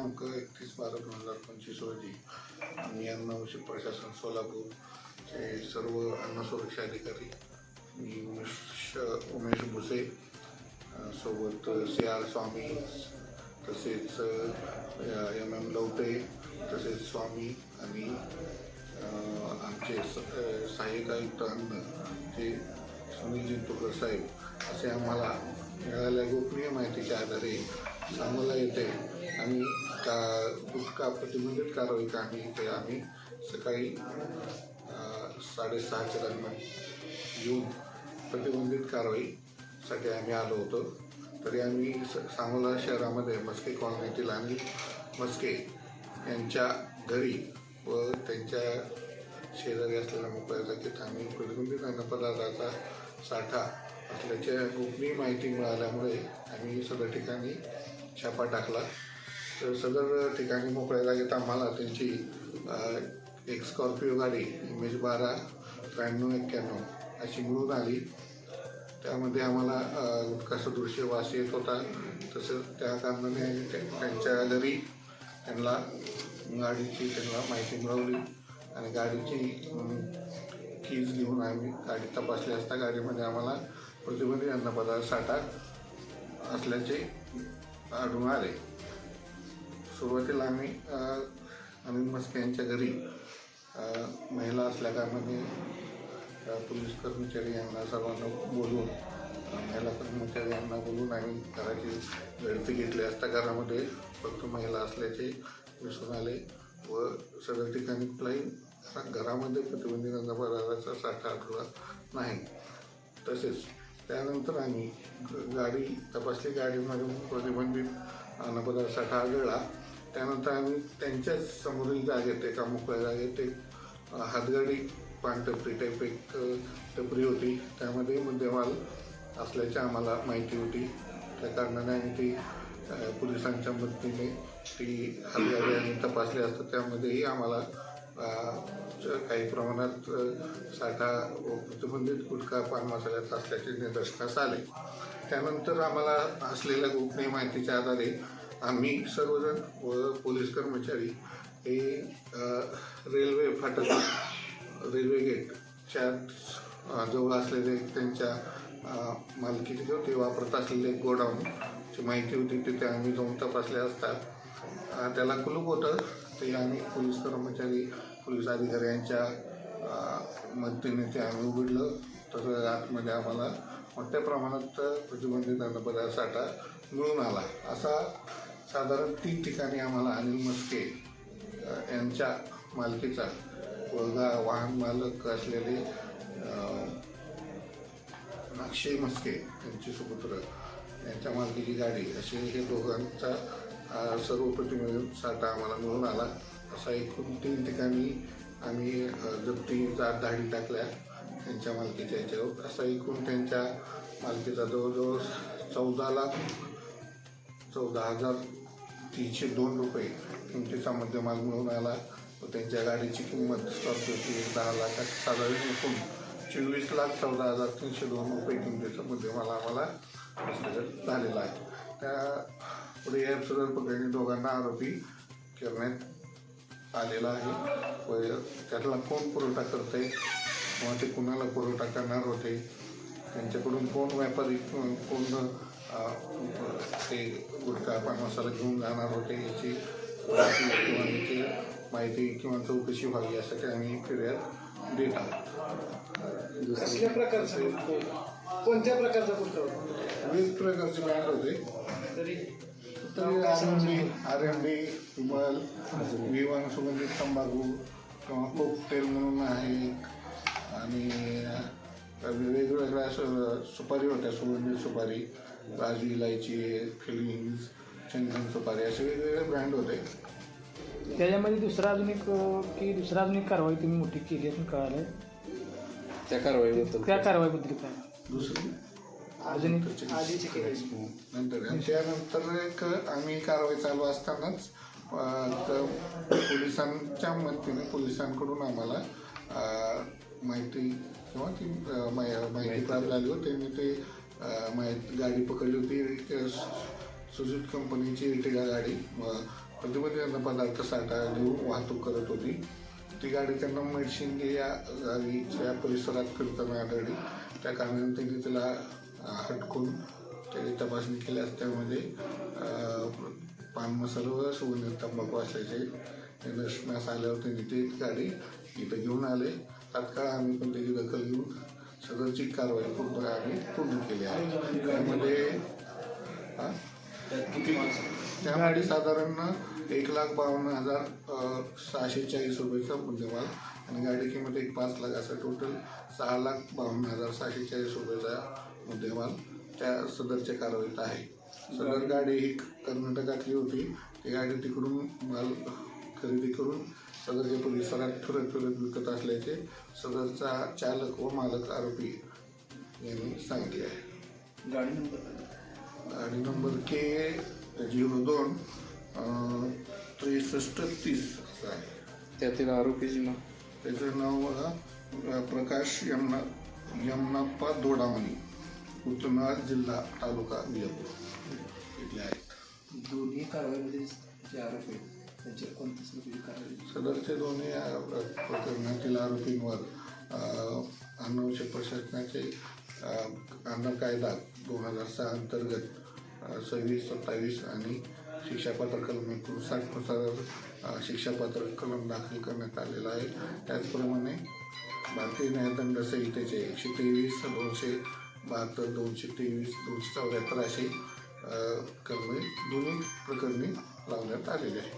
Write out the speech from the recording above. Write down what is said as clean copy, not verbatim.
दिनांक 31/12/2025 रोजी आम्ही अन्न औषध प्रशासन सोलापूरचे सर्व अन्न सुरक्षा अधिकारी मी उमेश भुसे सोबत CR स्वामी तसेच MM लवटे तसेच स्वामी आणि आमचे सहाय्यक आयुक्त अन्न जे सुनील जिंतूरकर साहेब असे आम्हाला मिळालेल्या गोपनीय माहितीच्या आधारे सांगोला येथे आम्ही गुटखा प्रतिबंधित कारवाईचा आम्ही सकाळी 6:30च्या दरम्यान येऊन प्रतिबंधित कारवाईसाठी आम्ही आलो होतो. तरी आम्ही सांगोला शहरामध्ये मस्के कॉलनीतील अनिल मस्के यांच्या घरी व त्यांच्या शेजारी असलेल्या मोकळ्या जागेत आम्ही प्रतिबंधित अन्न पदार्थाचा साठा असल्याच्या गोपनीय माहिती मिळाल्यामुळे आम्ही सदर ठिकाणी छापा टाकला. तर सदर ठिकाणी मोकळ्या जागेत आम्हाला त्यांची एक स्कॉर्पिओ गाडी MH12-9391 अशी मिळून आली. त्यामध्ये आम्हाला गुटखा सदृश्य वास येत होता. तसंच त्या कारणाने त्यांच्या घरी त्यांना माहिती मिळवली आणि गाडीची कीज घेऊन आम्ही गाडी तपासली असता गाडीमध्ये आम्हाला प्रतिबंधित अन्नपदार्थ साठा असल्याचे आढळून आले. सुरुवातीला आम्ही अनिल मस्के यांच्या घरी महिला असल्या कारणाने पोलीस कर्मचारी यांना सर्वांना बोलवून महिला कर्मचारी यांना बोलवून आम्ही घराची झडती घेतली असता घरामध्ये फक्त महिला असल्याचे दिसून आले व सदर ठिकाणी कुठलाही घरामध्ये प्रतिबंधित अन्नपदार्थाचा साठा आढळला नाही. तसेच त्यानंतर आम्ही गाडी तपासली. गाडीमध्ये प्रतिबंधित अन्नपदार्थ साठा आढळला. त्यानंतर आम्ही त्यांच्याच समोरील जागेत एका मोकळ्या जागेत एक हातगाडी पानटपरी टाईप एक टपरी होती. त्यामध्ये मुद्देमाल असल्याची आम्हाला माहिती होती. त्या कारणाने आम्ही ती पोलिसांच्या मदतीने ती हातगाडी आम्ही तपासली असता त्यामध्येही आम्हाला काही प्रमाणात साठा व प्रतिबंधित गुटखा पान मसाल्याचा असल्याचे निदर्शनास आले. त्यानंतर आम्हाला असलेल्या गोपनीय माहितीच्या आधारे आम्ही सर्वजण व पोलीस कर्मचारी हे रेल्वे फाटक रेल्वे गेटच्या जवळ असलेले त्यांच्या मालकीचे ते वापरत असलेले गोडाऊनची माहिती होती. तिथे आम्ही जाऊन तपासले असता त्याला कुलूप होतं. ते आम्ही पोलीस कर्मचारी पोलीस अधिकारी यांच्या मदतीने ते आम्ही उघडलं. तर आतमध्ये आम्हाला मोठ्या प्रमाणात प्रतिबंधित अन्नपदार्थ साठा मिळून आला. असा साधारण 3 ठिकाणी आम्हाला अनिल मस्के यांच्या मालकीचा व वाहन मालक असलेले अक्षय मस्के यांचे सुपुत्र यांच्या मालकीची गाडी असे हे दोघांचा सर्व प्रतिबंधित साठा आम्हाला मिळून आला. असा एकूण 3 ठिकाणी आम्ही जप्तीचा धाडी टाकल्या त्यांच्या मालकीच्या याच्यावर. असा एकूण त्यांच्या मालकीचा जवळजवळ 14,302 रुपये किमतीचा मुद्देमाल मिळून आला व त्यांच्या गाडीची किंमत स्कॉर्पिओची 10 लाख साधारण एकूण 24,14,302 रुपये किमतीचा मुद्देमाल आम्हाला हस्तगत झालेला आहे. त्या पुढे या सदर प्रकरणी दोघांना आरोपी करण्यात आलेला आहे व त्यातला कोण पुरवठा करते किंवा ते कुणाला पुरवठा करणार होते, त्यांच्याकडून कोण व्यापारी कोण ते गुटखा पान मसाला घेऊन जाणार होते याची किंवा याची माहिती किंवा चौकशी व्हावी यासाठी आम्ही फिर्याद देत आहोत. दुसऱ्या प्रकारचं कोणत्या प्रकारचा गुटखा होता? विविध प्रकारचे ब्रँड होते. तरी RMD विमल V1 सुगंधित तंबाखू किंवा कोकटेल म्हणून आहे आणि वेगवेगळ्या सुपारी होत्या. सुगंधित सुपारी, राजू इलायची, फिलिंग्स, चंदन सुपारी असे वेगवेगळे ब्रँड होते. त्याच्यामध्ये दुसरा अजून एक कारवाई तुम्ही मोठी केली असून कळालं त्या कारवाईबद्दल काय दुसरी अजून आधीची केली त्यानंतर एक आम्ही कारवाई चालू असतानाच पोलिसांच्या मदतीने पोलिसांकडून आम्हाला माहिती किंवा ती माहिती प्राप्त झाली होती. त्यांनी ते गाडी पकडली होती सुझुकी कंपनीची इर्टिगा गाडी प्रतिबंधित पदार्थ साठा देऊन वाहतूक करत होती. ती गाडी त्यांना मेडशिंगे या गावीच्या परिसरात फिरताना आढळली. त्या कारणाने त्यांनी तिला हटकून त्याची तपासणी केली असता त्यामध्ये पान मसाला व सुगंधित तंबाखू असल्याचे निदर्शनास आल्यावर त्यांनी ती गाडी इथं घेऊन आले. तात्काळ आम्ही पण त्याची दखल घेऊन सदरची कारवाई पूर्ण केली आहे. त्यामध्ये साधारण 1,52,640 रुपयेचा मुद्देमाल आणि गाडी किंमत 5 लाख असं टोटल 6,52,640 रुपयेचा मुद्देमाल त्या सदरच्या कारवाईत आहे. सदर गाडी ही कर्नाटकातली होती. ती गाडी तिकडून माल खरेदी करून सदरच्या परिसरात फिरत विकत असल्याचे सदरचा चालक व मालक आरोपी यांनी सांगितले आहे. गाडी नंबर K02 6330 असं आहे. त्यातील आरोपीचे नाव? त्याचं नाव बघा प्रकाश यमनाप्पा दोडामणी, उत्तरनाळ जिल्हा तालुका विजापूर इथले आहेत. दोन्ही कारवाईमध्ये जे आरोप आहेत त्यांच्यावर कोणतीच कारवाई? सदरचे दोन्ही प्रकरणातील आरोपींवर अन्नवशेष प्रशासनाचे अन्न कायदा 2006 अंतर्गत 26-27 आणि शिक्षापात्र कलम 59 नुसार शिक्षापात्र कलम दाखल करण्यात आलेला आहे. त्याचप्रमाणे भारतीय न्यायदंड संहितेचे 123, 272, 223, 274 असे कलमे दोन्ही प्रकरणी लावण्यात आलेले आहेत.